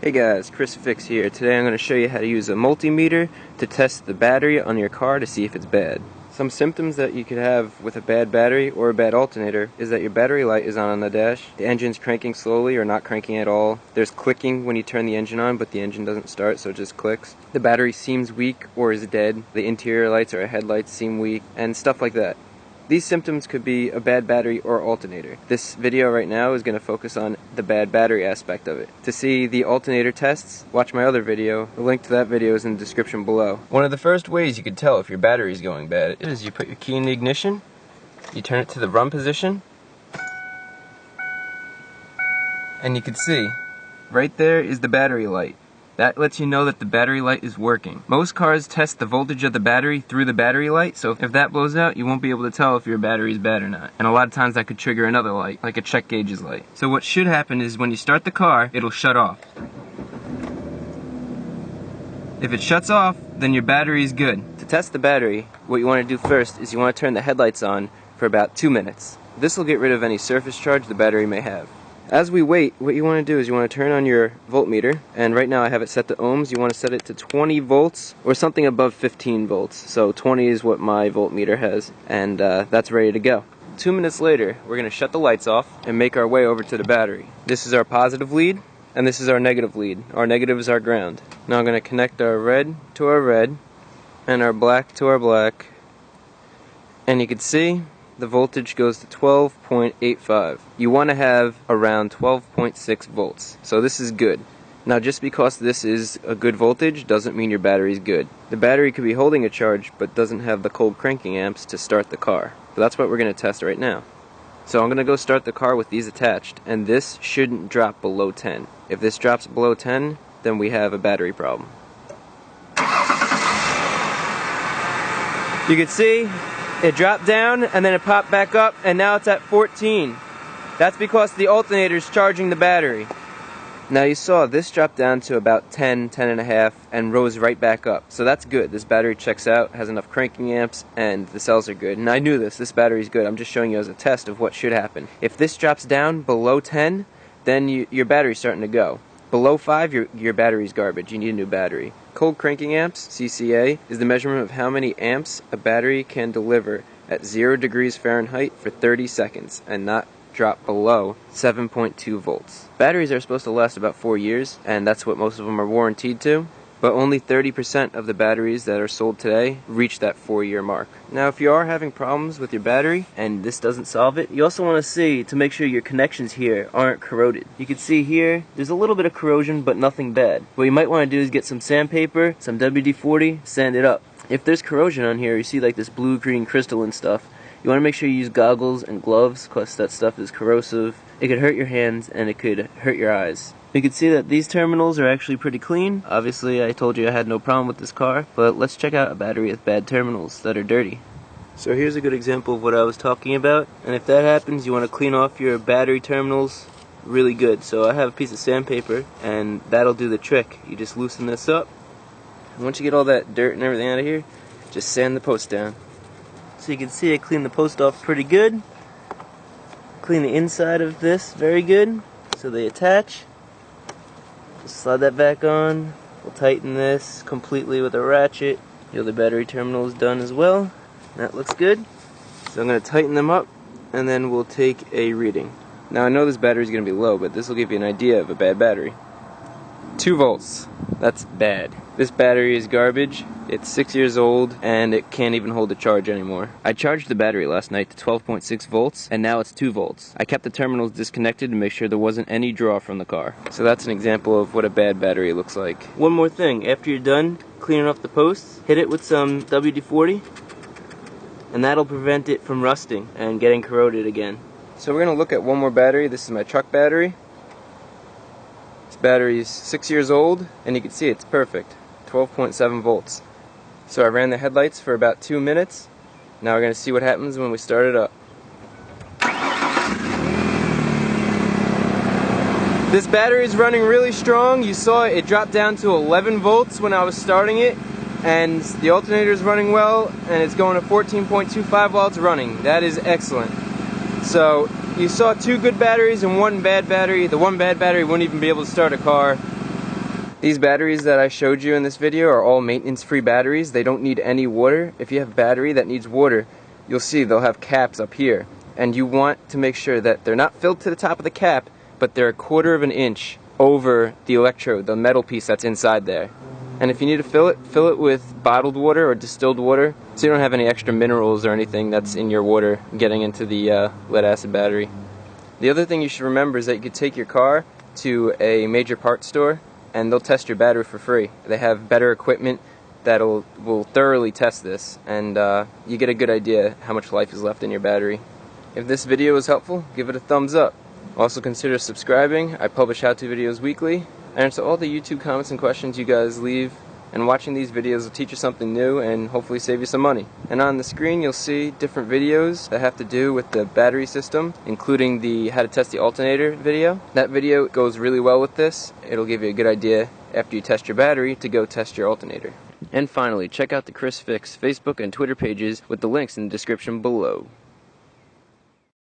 Hey guys, Chris Fix here. Today I'm going to show you how to use a multimeter to test the battery on your car to see if it's bad. Some symptoms that you could have with a bad battery or a bad alternator is that your battery light is on the dash, the engine's cranking slowly or not cranking at all, there's clicking when you turn the engine on but the engine doesn't start so it just clicks, the battery seems weak or is dead, the interior lights or headlights seem weak, and stuff like that. These symptoms could be a bad battery or alternator. This video right now is going to focus on the bad battery aspect of it. To see the alternator tests, watch my other video. The link to that video is in the description below. One of the first ways you can tell if your battery is going bad is you put your key in the ignition, you turn it to the run position, and you can see, right there is the battery light. That lets you know that the battery light is working. Most cars test the voltage of the battery through the battery light, so if that blows out, you won't be able to tell if your battery is bad or not. And a lot of times that could trigger another light, like a check gauges light. So what should happen is when you start the car, it'll shut off. If it shuts off, then your battery is good. To test the battery, what you want to do first is you want to turn the headlights on for about 2 minutes. This will get rid of any surface charge the battery may have. As we wait, what you want to do is you want to turn on your voltmeter, and right now I have it set to ohms. You want to set it to 20 volts or something above 15 volts. So 20 is what my voltmeter has, and that's ready to go. 2 minutes later, we're going to shut the lights off and make our way over to the battery. This is our positive lead, and this is our negative lead. Our negative is our ground. Now I'm going to connect our red to our red, and our black to our black, and you can see the voltage goes to 12.85. You want to have around 12.6 volts. So this is good. Now just because this is a good voltage doesn't mean your battery is good. The battery could be holding a charge but doesn't have the cold cranking amps to start the car. But that's what we're going to test right now. So I'm going to go start the car with these attached, and this shouldn't drop below 10. If this drops below 10, then we have a battery problem. You can see it dropped down and then it popped back up, and now it's at 14. That's because the alternator is charging the battery. Now you saw this dropped down to about 10, 10.5 and rose right back up. So that's good. This battery checks out, has enough cranking amps, and the cells are good. And I knew this battery is good. I'm just showing you as a test of what should happen. If this drops down below 10, then your battery's starting to go. Below 5, your battery's garbage. You need a new battery. Cold cranking amps, CCA, is the measurement of how many amps a battery can deliver at 0 degrees Fahrenheit for 30 seconds and not drop below 7.2 volts. Batteries are supposed to last about 4 years, and that's what most of them are warranted to. But only 30% of the batteries that are sold today reach that 4-year mark. Now if you are having problems with your battery and this doesn't solve it, you also want to see to make sure your connections here aren't corroded. You can see here there's a little bit of corrosion but nothing bad. What you might want to do is get some sandpaper, some WD-40, sand it up. If there's corrosion on here, you see like this blue-green crystalline stuff, you want to make sure you use goggles and gloves because that stuff is corrosive. It could hurt your hands and it could hurt your eyes. You can see that these terminals are actually pretty clean. Obviously I told you I had no problem with this car, but let's check out a battery with bad terminals that are dirty. So here's a good example of what I was talking about, and if that happens you want to clean off your battery terminals really good. So I have a piece of sandpaper and that'll do the trick. You just loosen this up, and once you get all that dirt and everything out of here, just sand the post down. So you can see I cleaned the post off pretty good. Clean the inside of this very good so they attach. Just slide that back on. We'll tighten this completely with a ratchet. The other battery terminal is done as well. That looks good. So I'm going to tighten them up and then we'll take a reading. Now I know this battery is going to be low, but this will give you an idea of a bad battery. 2 volts. That's bad. This battery is garbage. It's 6 years old and it can't even hold a charge anymore. I charged the battery last night to 12.6 volts and now it's 2 volts. I kept the terminals disconnected to make sure there wasn't any draw from the car. So that's an example of what a bad battery looks like. One more thing, after you're done cleaning off the posts, hit it with some WD-40 and that'll prevent it from rusting and getting corroded again. So we're going to look at one more battery. This is my truck battery. This battery is 6 years old and you can see it's perfect. 12.7 volts. So I ran the headlights for about 2 minutes. Now we're going to see what happens when we start it up. This battery is running really strong. You saw it dropped down to 11 volts when I was starting it, and the alternator is running well, and it's going to 14.25 while it's running. That is excellent. So you saw 2 good batteries and 1 bad battery. The 1 bad battery wouldn't even be able to start a car. These batteries that I showed you in this video are all maintenance-free batteries. They don't need any water. If you have a battery that needs water, you'll see they'll have caps up here. And you want to make sure that they're not filled to the top of the cap, but they're 1/4 of an inch over the electrode, the metal piece that's inside there. And if you need to fill it with bottled water or distilled water, so you don't have any extra minerals or anything that's in your water getting into the lead-acid battery. The other thing you should remember is that you could take your car to a major parts store and they'll test your battery for free. They have better equipment that will thoroughly test this, and you get a good idea how much life is left in your battery. If this video was helpful, give it a thumbs up. Also consider subscribing. I publish how-to videos weekly. I answer all the YouTube comments and questions you guys leave, and watching these videos will teach you something new and hopefully save you some money. And on the screen you'll see different videos that have to do with the battery system, including the how to test the alternator video. That video goes really well with this. It'll give you a good idea after you test your battery to go test your alternator. And finally, check out the Chris Fix Facebook and Twitter pages with the links in the description below.